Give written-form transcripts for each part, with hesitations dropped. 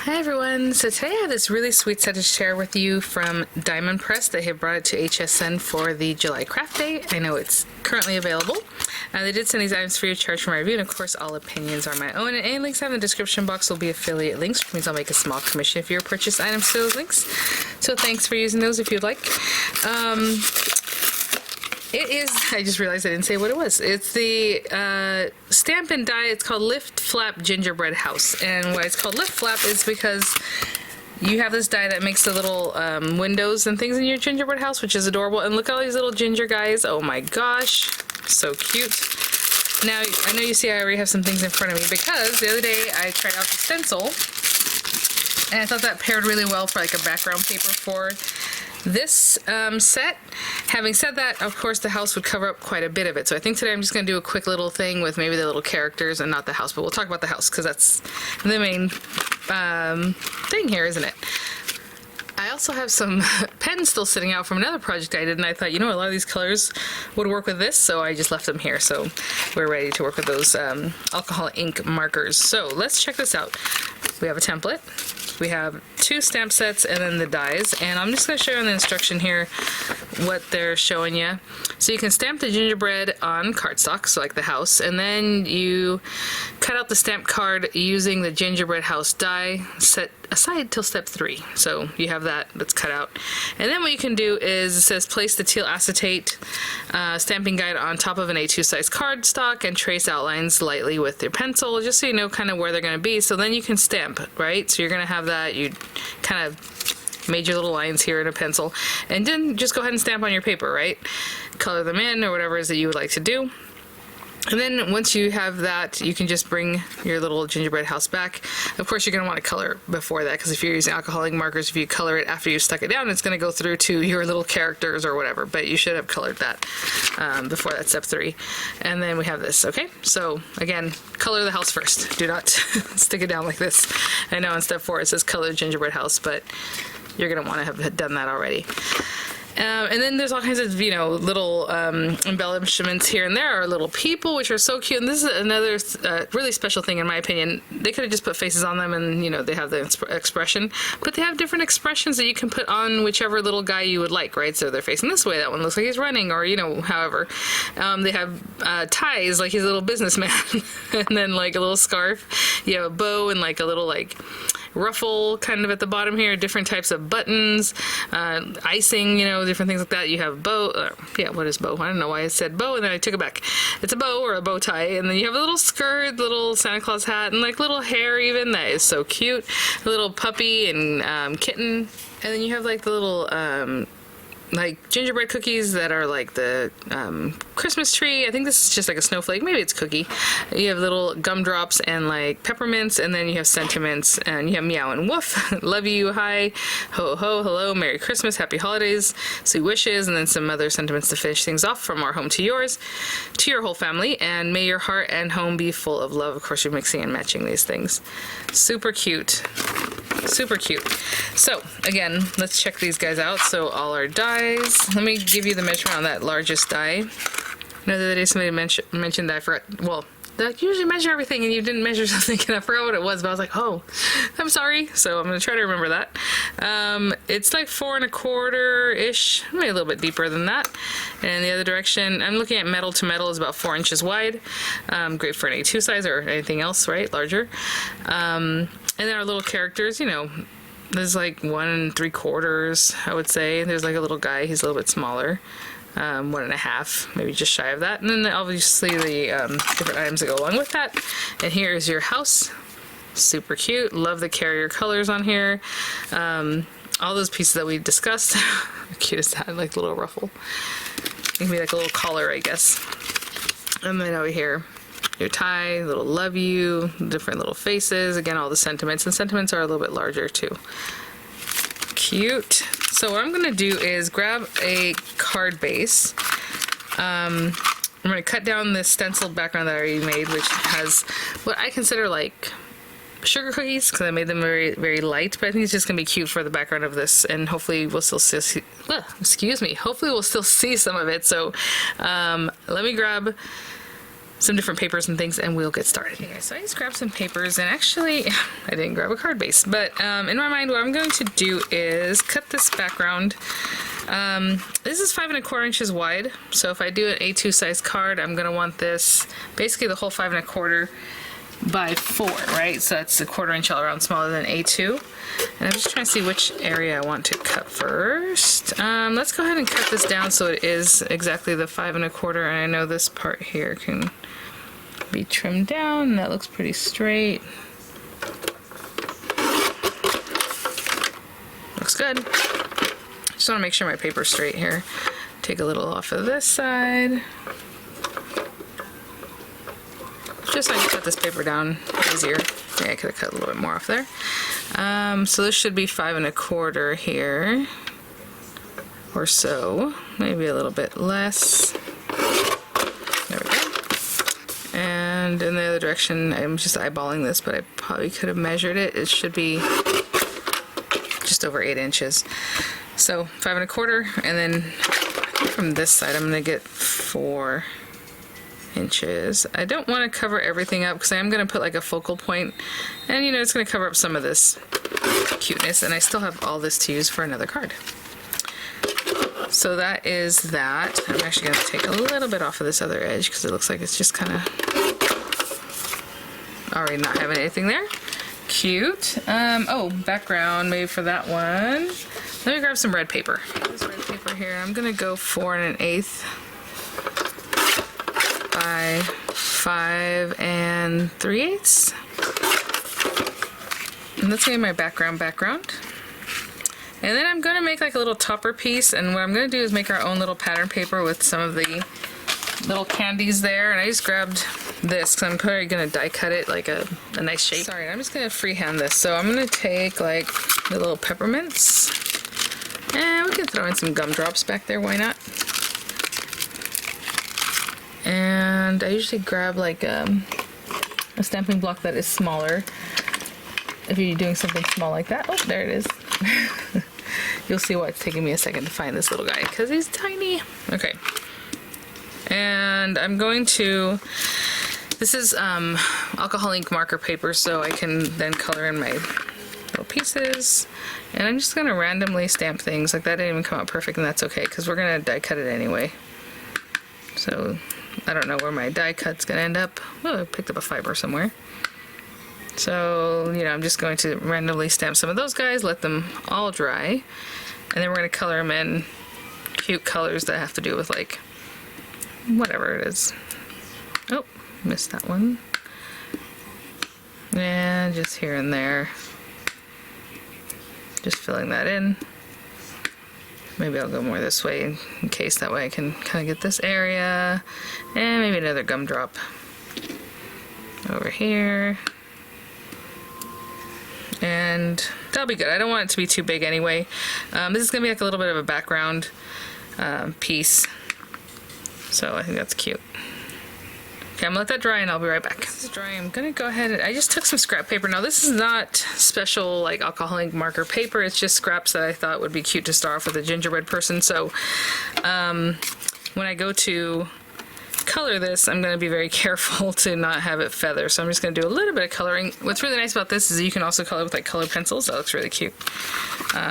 Hi everyone, so today I have this really sweet set to share with you from Diamond Press. They have brought it to HSN for the July Craft Day. I know it's currently available. They did send these items free of charge for my review, and of course all opinions are my own, and any links I have in the description box will be affiliate links, which means I'll make a small commission if you purchase items to those links. So thanks for using those if you'd like. It is, I just realized I didn't say what it was. It's the stamp and die. It's called Lift Flap Gingerbread House. And why it's called Lift Flap is because you have this die that makes the little windows and things in your gingerbread house, which is adorable. And look at all these little ginger guys. Oh my gosh, so cute. Now, I know you see I already have some things in front of me because the other day I tried out the stencil and I thought that paired really well for like a background paper for this set. Having said that, of course the house would cover up quite a bit of it, so I think today I'm just going to do a quick little thing with maybe the little characters and not the house, but we'll talk about the house because that's the main thing here, isn't it? I also have some pens still sitting out from another project I did, and I thought, you know, a lot of these colors would work with this, so I just left them here. So we're ready to work with those alcohol ink markers. So let's check this out. We have a template. We have two stamp sets and then the dies, and I'm just going to show you on the instruction here what they're showing you. So you can stamp the gingerbread on cardstock, so like the house, and then you cut out the stamp card using the gingerbread house die set aside till step 3. So you have that's cut out. And then what you can do is, it says place the teal acetate stamping guide on top of an A2 size cardstock and trace outlines lightly with your pencil, just so you know kind of where they're going to be. So then you can stamp, right? So you're going to have that, you kind of made your little lines here in a pencil, and then just go ahead and stamp on your paper, right? Color them in or whatever it is that you would like to do. And then once you have that, you can just bring your little gingerbread house back. Of course, you're going to want to color before that, because if you're using alcohol ink markers, if you color it after you've stuck it down, it's going to go through to your little characters or whatever, but you should have colored that before that step 3. And then we have this, okay? So again, color the house first. Do not stick it down like this. I know in step 4 it says color gingerbread house, but you're going to want to have done that already. And then there's all kinds of, you know, little embellishments here and there. Are little people, which are so cute. And this is another really special thing, in my opinion. They could have just put faces on them and, you know, they have the expression. But they have different expressions that you can put on whichever little guy you would like, right? So they're facing this way. That one looks like he's running, or, you know, however. They have ties, like he's a little businessman. And then, like, a little scarf. You have a bow and, like, a little, like, ruffle kind of at the bottom here, different types of buttons, icing, you know, different things like that. You have bow, yeah, what is bow? I don't know why I said bow and then I took it back. It's a bow or a bow tie, and then you have a little skirt, little Santa Claus hat, and like little hair even. That is so cute. A little puppy and kitten, and then you have like the little like gingerbread cookies that are like the Christmas tree. I think this is just like a snowflake. Maybe it's cookie. You have little gumdrops and like peppermints, and then you have sentiments, and you have meow and woof, love you, hi, ho ho, hello, Merry Christmas, Happy Holidays, sweet wishes, and then some other sentiments to finish things off, from our home to yours, to your whole family, and may your heart and home be full of love. Of course, you're mixing and matching these things. Super cute. Super cute. So again, let's check these guys out. So all our dies. Let me give you the measurement on that largest die. The other day somebody mentioned that I forgot. Well, they usually measure everything and you didn't measure something, and I forgot what it was, but I was like, oh, I'm sorry. So I'm going to try to remember that. It's like 4 1/4-ish, maybe a little bit deeper than that. And the other direction, I'm looking at metal to metal, is about 4 inches wide. Great for an A2 size or anything else, right? Larger. And then our little characters, you know, there's like 1 3/4, I would say. There's like a little guy, he's a little bit smaller. 1 1/2, maybe just shy of that. And then obviously the different items that go along with that. And here's your house. Super cute. Love the carrier colors on here. All those pieces that we discussed. The cutest hat, like the little ruffle. It can be like a little collar, I guess. And then over here, your tie, little love you, different little faces. Again, all the sentiments, and sentiments are a little bit larger too. Cute. So what I'm going to do is grab a card base. I'm going to cut down this stenciled background that I already made, which has what I consider like sugar cookies, because I made them very, very light, but I think it's just going to be cute for the background of this, and hopefully we'll still see, excuse me, hopefully we'll still see some of it. So let me grab some different papers and things, and we'll get started. Okay, so I just grabbed some papers, and actually I didn't grab a card base, but in my mind what I'm going to do is cut this background. This is 5 1/4 inches wide, so if I do an A2 size card, I'm going to want this basically the whole 5 1/4 by 4, right? So that's a 1/4 inch all around, smaller than A2. And I'm just trying to see which area I want to cut first. Let's go ahead and cut this down so it is exactly the 5 1/4, and I know this part here can be trimmed down, and that looks pretty straight. Looks good. Just want to make sure my paper's straight here. Take a little off of this side. Just so I can cut this paper down easier. Yeah, I could have cut a little bit more off there. So this should be 5 1/4 here, or so. Maybe a little bit less. There we go. And in the other direction, I'm just eyeballing this, but I probably could have measured it. It should be just over 8 inches. So 5 1/4, and then from this side, I'm gonna get 4 inches. I don't want to cover everything up because I am going to put like a focal point, and you know, it's going to cover up some of this cuteness, and I still have all this to use for another card. So that is that. I'm actually going to take a little bit off of this other edge because it looks like it's just kind of already not having anything there. Cute. Oh, background maybe for that one. Let me grab some red paper. This red paper here, I'm going to go 4 1/8 by 5 3/8. And that's gonna be my background. And then I'm gonna make like a little topper piece, and what I'm gonna do is make our own little pattern paper with some of the little candies there. And I just grabbed this because I'm probably gonna die cut it like a nice shape. Sorry, I'm just gonna freehand this. So I'm gonna take like the little peppermints, and we can throw in some gumdrops back there, why not? And I usually grab like a stamping block that is smaller if you're doing something small like that. Oh, there it is. You'll see why it's taking me a second to find this little guy, because he's tiny. Okay. And I'm going to, this is alcohol ink marker paper, so I can then color in my little pieces. And I'm just going to randomly stamp things. Like that didn't even come out perfect, and that's okay, because we're going to die cut it anyway. So I don't know where my die cut's gonna end up. Oh, I picked up a fiber somewhere. So, you know, I'm just going to randomly stamp some of those guys, let them all dry, and then we're gonna color them in cute colors that have to do with like whatever it is. Oh, missed that one. And just here and there. Just filling that in. Maybe I'll go more this way in case, that way I can kind of get this area. And maybe another gumdrop over here. And that'll be good. I don't want it to be too big anyway. This is going to be like a little bit of a background piece. So I think that's cute. Okay, I'm gonna let that dry and I'll be right back. This is dry. I'm gonna go ahead and I just took some scrap paper. Now this is not special like alcohol ink marker paper. It's just scraps that I thought would be cute to start off with a gingerbread person. So when I go to color this, I'm gonna be very careful to not have it feather. So I'm just gonna do a little bit of coloring. What's really nice about this is you can also color with like colored pencils. That looks really cute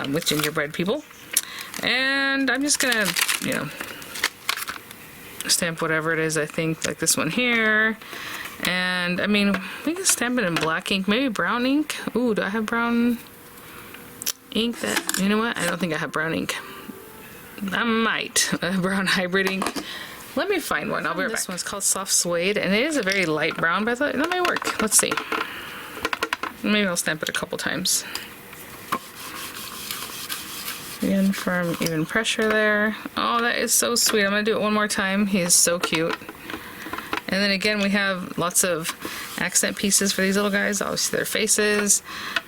with gingerbread people. And I'm just gonna, you know, stamp whatever it is. I think like this one here, and I mean we can stamp it in black ink, maybe brown ink. Ooh, do I have brown ink? That, you know what, I don't think I have brown ink. I might brown hybrid ink. Let me find one. I'll be right back. This one's called soft suede, and it is a very light brown, but I thought that might work. Let's see, maybe I'll stamp it a couple times. Again, firm, even pressure there. Oh, that is so sweet. I'm gonna do it one more time. He is so cute. And then again, we have lots of accent pieces for these little guys. Obviously their faces.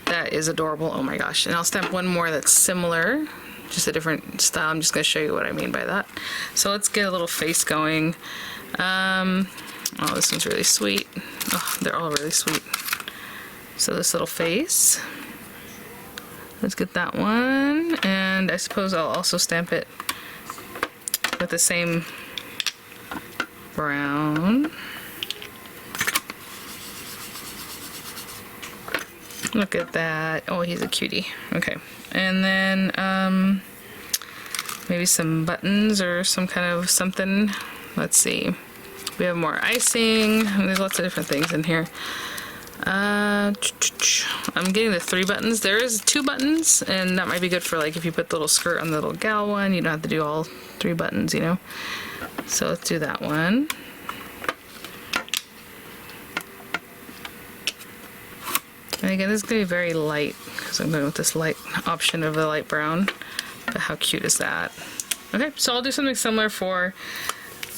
That is adorable. Oh my gosh. And I'll stamp one more that's similar, just a different style. I'm just gonna show you what I mean by that. So let's get a little face going. Oh, this one's really sweet. Oh, they're all really sweet. So this little face. Let's get that one, and I suppose I'll also stamp it with the same brown. Look at that. Oh, he's a cutie. Okay. And then maybe some buttons or some kind of something. Let's see. We have more icing. There's lots of different things in here. I'm getting the 3 buttons. There is 2 buttons, and that might be good for like if you put the little skirt on the little gal one, you don't have to do all 3 buttons, you know. So let's do that one. And again, this is going to be very light because I'm going with this light option of the light brown. But how cute is that? Okay, so I'll do something similar for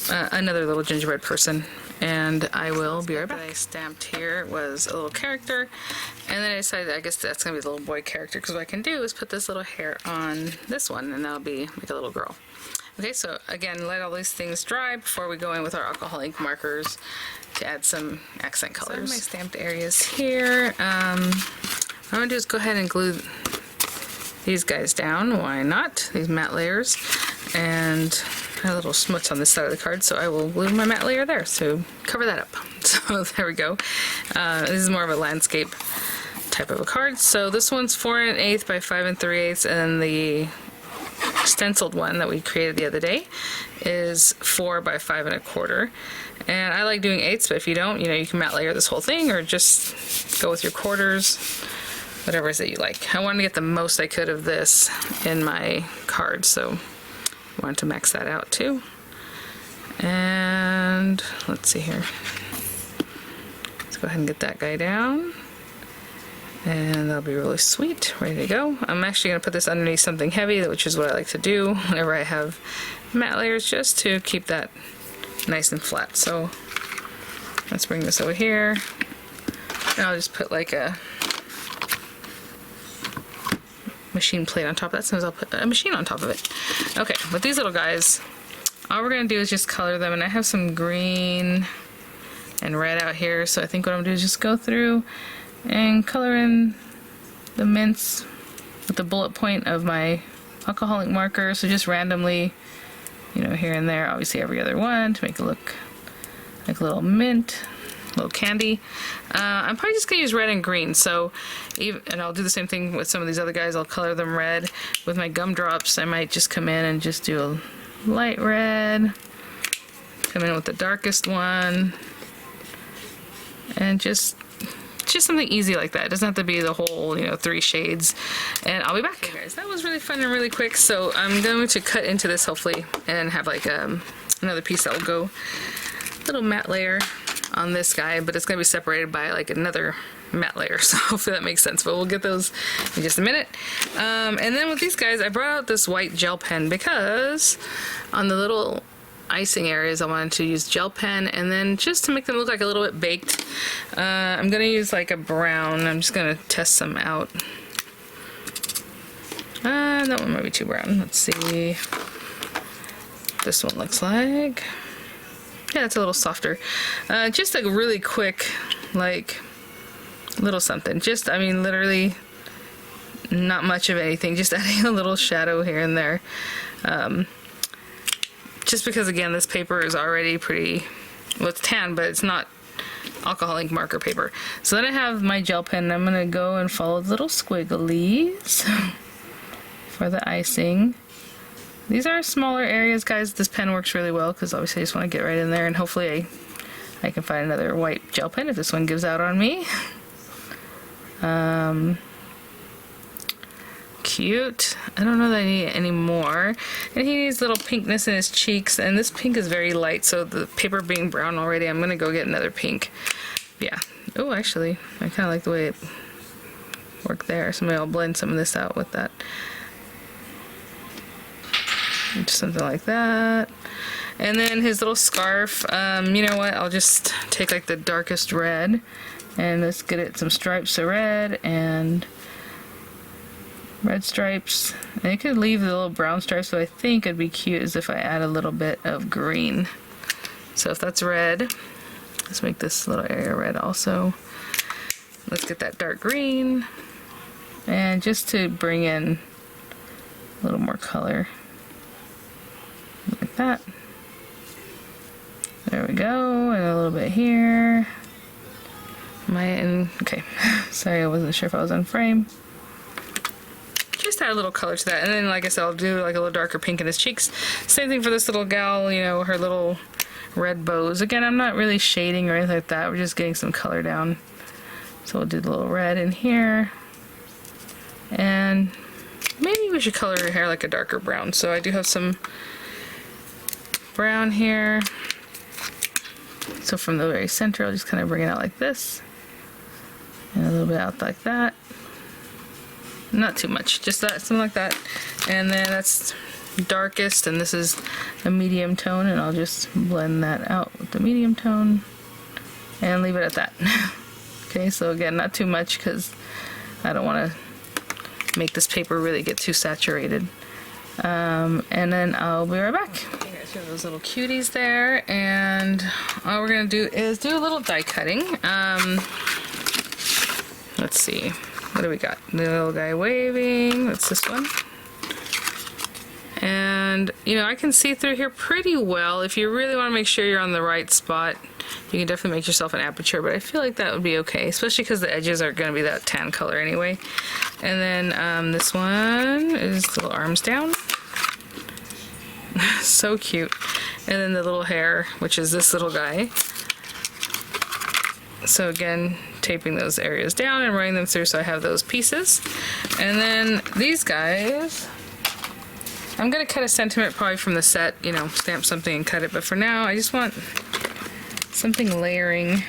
another little gingerbread person, and I will be right back. What I stamped here was a little character, and then I decided I guess that's going to be the little boy character, because what I can do is put this little hair on this one, and that'll be like a little girl. Okay, so again, let all these things dry before we go in with our alcohol ink markers to add some accent colors. So my stamped areas here. What I'm going to do is go ahead and glue these guys down. Why not? These matte layers. And a little smuts on this side of the card, so I will glue my matte layer there to cover that up. So there we go. This is more of a landscape type of a card. So this one's 4 1/8 by 5 3/8, and the stenciled one that we created the other day is 4 by 5 1/4. And I like doing 8ths, but if you don't, you know, you can matte layer this whole thing or just go with your quarters, whatever it is that you like. I wanted to get the most I could of this in my card, so I wanted to max that out too. And let's see here. Let's go ahead and get that guy down. And that'll be really sweet. Ready to go. I'm actually going to put this underneath something heavy, which is what I like to do whenever I have matte layers, just to keep that nice and flat. So let's bring this over here. And I'll just put like a machine plate on top of that. Sometimes I'll put a machine on top of it. Okay, with these little guys, all we're going to do is just color them. And I have some green and red out here. So I think what I'm going to do is just go through and color in the mints with the bullet point of my alcoholic marker. So just randomly, you know, here and there, obviously every other one, to make it look like a little mint, a little candy. I'm probably just gonna use red and green. So, and I'll do the same thing with some of these other guys. I'll color them red. With my gumdrops, I might just come in and just do a light red, come in with the darkest one, and just something easy like that. It doesn't have to be the whole, you know, 3 shades. And I'll be back. Okay, guys, that was really fun and really quick. So I'm going to cut into this hopefully and have like another piece that will go little matte layer on this guy, but it's going to be separated by like another matte layer. So hopefully that makes sense, but we'll get those in just a minute. And then with these guys, I brought out this white gel pen because on the little icing areas I wanted to use gel pen, and then just to make them look like a little bit baked, I'm gonna use like a brown. I'm just gonna test some out. That one might be too brown. Let's see. This one looks like, yeah, it's a little softer. Just like really quick, like little something. Just, I mean, literally not much of anything. Just adding a little shadow here and there. Just because, again, this paper is already pretty, well, it's tan, but it's not alcohol ink marker paper. So then I have my gel pen, and I'm going to go and follow the little squigglies for the icing. These are smaller areas, guys. This pen works really well because obviously I just want to get right in there, and hopefully I can find another white gel pen if this one gives out on me. Cute. I don't know that I need any more. And he needs little pinkness in his cheeks, and this pink is very light, so the paper being brown already, I'm gonna go get another pink. Yeah. Oh, actually, I kind of like the way it worked there. So maybe I'll blend some of this out with that. Just something like that. And then his little scarf, you know what, I'll just take like the darkest red, and let's get it some stripes of red and red stripes. And you could leave the little brown stripes, but I think it'd be cute as if I add a little bit of green. So if that's red, let's make this little area red also. Let's get that dark green, and just to bring in a little more color, like that. There we go, and a little bit here. Am I in? Okay. Sorry, I wasn't sure if I was on frame. Just add a little color to that. And then, like I said, I'll do like a little darker pink in his cheeks. Same thing for this little gal, you know, her little red bows. Again, I'm not really shading or anything like that. We're just getting some color down. So we'll do the little red in here. And maybe we should color her hair like a darker brown. So I do have some brown here. So from the very center, I'll just kind of bring it out like this. And a little bit out like that. Not too much, just that, something like that. And then that's darkest, and this is a medium tone, and I'll just blend that out with the medium tone and leave it at that. Okay, so again, not too much because I don't want to make this paper really get too saturated. And then I'll be right back. Okay, guys, we have those little cuties there, and all we're gonna do is do a little die cutting. Let's see, what do we got? The little guy waving, that's this one. And, you know, I can see through here pretty well. If you really want to make sure you're on the right spot, you can definitely make yourself an aperture, but I feel like that would be okay, especially because the edges are going to be that tan color anyway. And then this one is the little arms down. So cute. And then the little hair, which is this little guy. So again, taping those areas down and running them through so I have those pieces. And then these guys, I'm going to cut a sentiment probably from the set, you know, stamp something and cut it, but for now I just want something layering.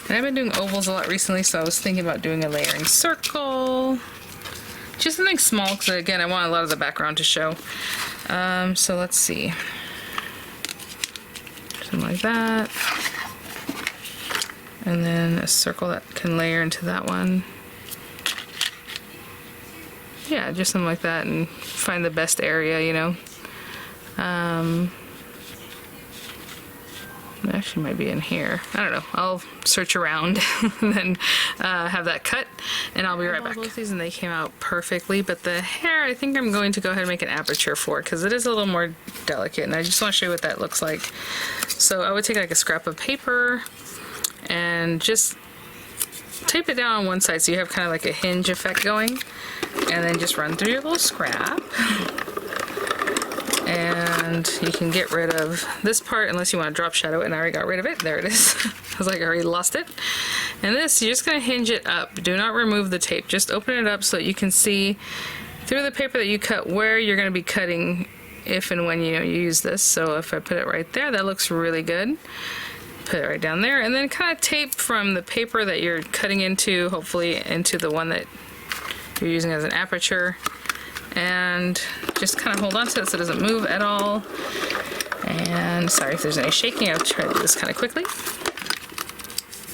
And I've been doing ovals a lot recently, so I was thinking about doing a layering circle. Just something small, because again, I want a lot of the background to show. So let's see. Something like that. And then a circle that can layer into that one. Yeah, just something like that, and find the best area, you know. It actually might be in here. I don't know. I'll search around and then have that cut, and I'll be right back. Both these, and they came out perfectly, but the hair, I think I'm going to go ahead and make an aperture for it because it is a little more delicate, and I just want to show you what that looks like. So I would take like a scrap of paper and just tape it down on one side so you have kind of like a hinge effect going, and then just run through your little scrap. And you can get rid of this part unless you want to drop shadow it, and I already got rid of it. There it is. I was like, I already lost it. And this, you're just going to hinge it up. Do not remove the tape. Just open it up so that you can see through the paper that you cut where you're going to be cutting if and when you use this. So if I put it right there, that looks really good. Put it right down there, and then kind of tape from the paper that you're cutting into, hopefully into the one that you're using as an aperture, and just kind of hold on to it so it doesn't move at all. And sorry if there's any shaking, I'll try to do this kind of quickly.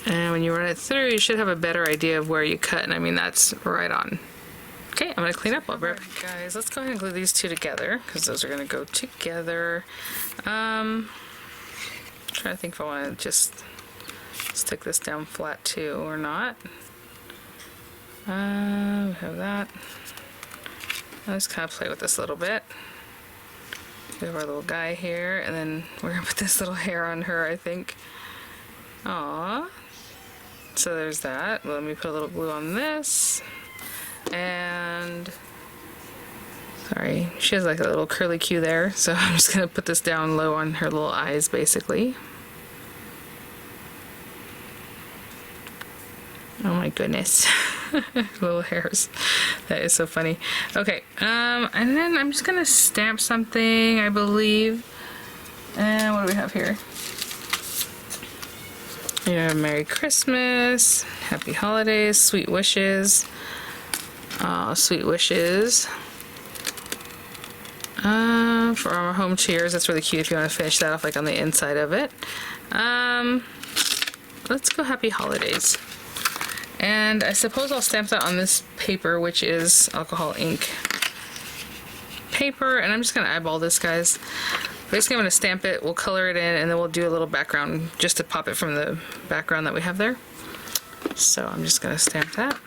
And when you run it through, you should have a better idea of where you cut, and I mean, that's right on. Okay, I'm going to clean up. All right, guys, let's go ahead and glue these two together because those are going to go together. Trying to think if I want to just stick this down flat too or not. We have that. Let's kind of play with this a little bit. We have our little guy here, and then we're gonna put this little hair on her, I think. Aww. So there's that. Let me put a little glue on this. And sorry, she has like a little curly Q there, so I'm just gonna put this down low on her little eyes, basically. Oh my goodness. Little hairs. That is so funny. Okay, and then I'm just gonna stamp something, I believe. And what do we have here? You know, Merry Christmas, Happy Holidays, Sweet Wishes. Sweet Wishes. For our home cheers, that's really cute if you want to finish that off like on the inside of it. Let's go Happy Holidays. And I suppose I'll stamp that on this paper, which is alcohol ink paper, and I'm just going to eyeball this, guys. Basically, I'm going to stamp it, we'll color it in, and then we'll do a little background just to pop it from the background that we have there. So I'm just going to stamp that.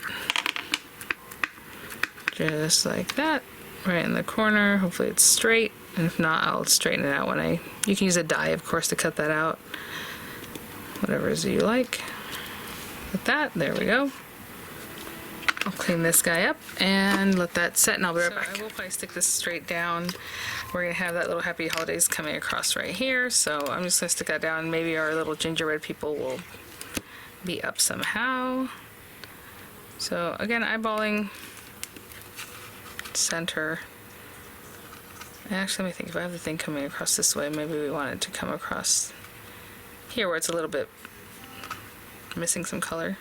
Just like that, right in the corner. Hopefully it's straight, and if not, I'll straighten it out when you can use a die, of course, to cut that out. Whatever you like. with that. There we go. I'll clean this guy up and let that set, and I'll be right back. I will probably stick this straight down. We're gonna have that little happy holidays coming across right here, so I'm just gonna stick that down. Maybe our little gingerbread people will be up somehow. So again, eyeballing, center. Actually, let me think, if I have the thing coming across this way, maybe we want it to come across here where it's a little bit missing some color.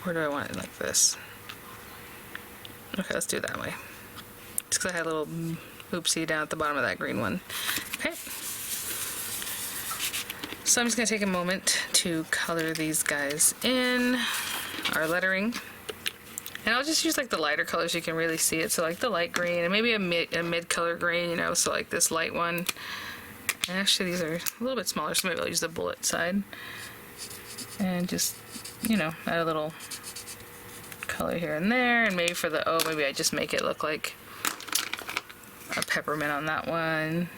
Where do I want it? Like this? Okay, let's do it that way. Just because I had a little oopsie down at the bottom of that green one. Okay. So I'm just going to take a moment to color these guys in, our lettering. And I'll just use like the lighter colors so you can really see it. So like the light green and maybe a mid color green, you know, so like this light one. And actually these are a little bit smaller, so maybe I'll use the bullet side. And just, you know, add a little color here and there. And maybe for the O, maybe I just make it look like a peppermint on that one.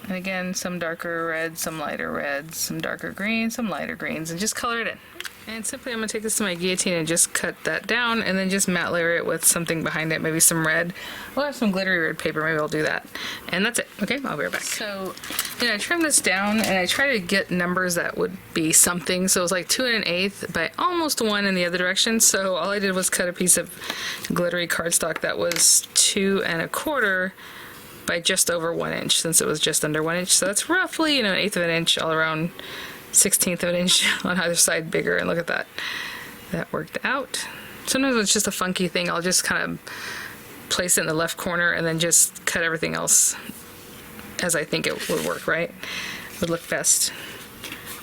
And again, some darker reds, some lighter reds, some darker greens, some lighter greens, and just color it in. And simply I'm going to take this to my guillotine and just cut that down and then just matte layer it with something behind it, maybe some red. We'll have some glittery red paper, maybe I'll do that. And that's it. Okay, I'll be right back. So, you know, I trimmed this down and I try to get numbers that would be something. So it was like 2 1/8 by almost 1 in the other direction. So all I did was cut a piece of glittery cardstock that was 2 1/4 by just over 1 inch, since it was just under 1 inch. So that's roughly, you know, 1/8 of an inch all around, 1/16 of an inch on either side bigger. And look at that. That worked out. Sometimes it's just a funky thing. I'll just kind of place it in the left corner and then just cut everything else as I think it would work, right? Would look best.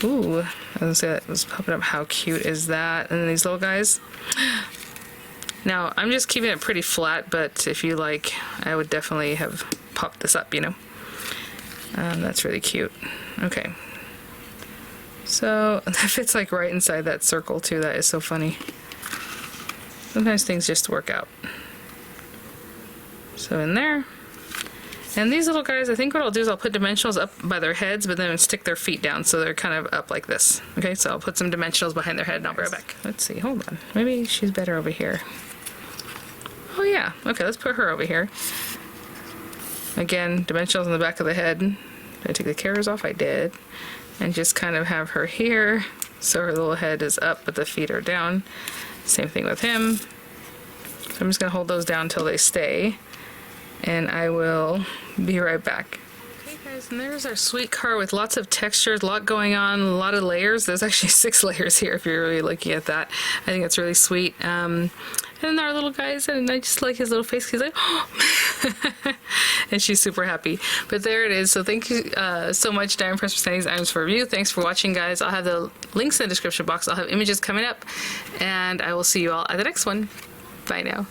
Ooh, I was gonna say that was popping up. How cute is that? And then these little guys. Now, I'm just keeping it pretty flat, but if you like, I would definitely have popped this up, you know? That's really cute. Okay. So, that fits like right inside that circle too. That is so funny. Sometimes things just work out. So in there. And these little guys, I think what I'll do is I'll put dimensionals up by their heads, but then stick their feet down so they're kind of up like this. Okay, so I'll put some dimensionals behind their head and I'll be right back. Let's see, hold on. Maybe she's better over here. Oh yeah, okay, let's put her over here. Again, dimensionals on the back of the head. Did I take the carriers off? I did. And just kind of have her here, so her little head is up, but the feet are down. Same thing with him. So I'm just gonna hold those down until they stay. And I will be right back. Okay guys, and there's our sweet card with lots of textures, a lot going on, a lot of layers. There's actually 6 layers here if you're really looking at that. I think it's really sweet. And then our little guys, and I just like his little face. He's like, oh. And she's super happy. But there it is. So thank you so much, Diamond Press, for sending these items for review. Thanks for watching, guys. I'll have the links in the description box. I'll have images coming up. And I will see you all at the next one. Bye now.